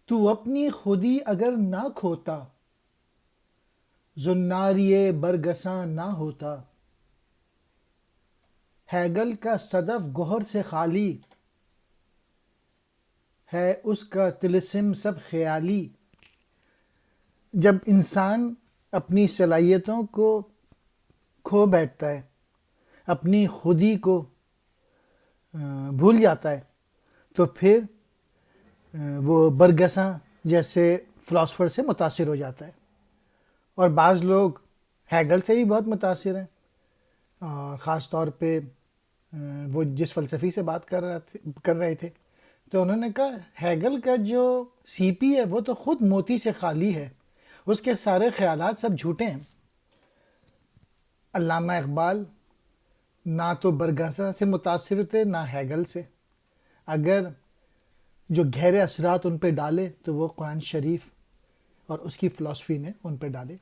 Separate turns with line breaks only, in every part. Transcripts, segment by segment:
تو اپنی خودی اگر نہ کھوتا، زناری برگساں نہ ہوتا۔ ہیگل کا صدف گوہر سے خالی ہے، اس کا طلسم سب خیالی۔ جب انسان اپنی صلاحیتوں کو کھو بیٹھتا ہے، اپنی خودی کو بھول جاتا ہے، تو پھر وہ برگساں جیسے فلاسفر سے متاثر ہو جاتا ہے۔ اور بعض لوگ ہیگل سے بھی بہت متاثر ہیں، اور خاص طور پہ وہ جس فلسفی سے بات کر رہے تھے، تو انہوں نے کہا ہیگل کا جو سی پی ہے وہ تو خود موتی سے خالی ہے، اس کے سارے خیالات سب جھوٹے ہیں۔ علامہ اقبال نہ تو برگساں سے متاثر تھے نہ ہیگل سے، اگر جو گہرے اثرات ان پہ ڈالے تو وہ قرآن شریف اور اس کی فلسفی نے ان پہ ڈالے۔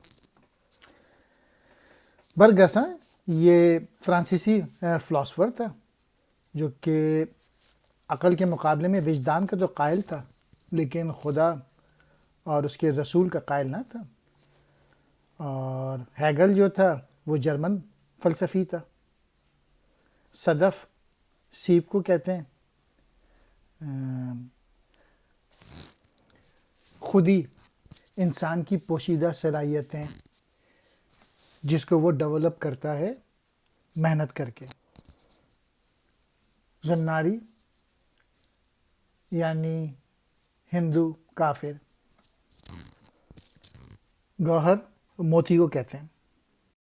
برگساں یہ فرانسیسی فلاسفر تھا جو کہ عقل کے مقابلے میں وجدان کا تو قائل تھا، لیکن خدا اور اس کے رسول کا قائل نہ تھا۔ اور ہیگل جو تھا وہ جرمن فلسفی تھا۔ صدف سیب کو کہتے ہیں۔ خودی انسان کی پوشیدہ صلاحیتیں جس کو وہ ڈیولپ کرتا ہے محنت کر کے۔ زناری یعنی ہندو کافر، گوہر موتی کو کہتے ہیں۔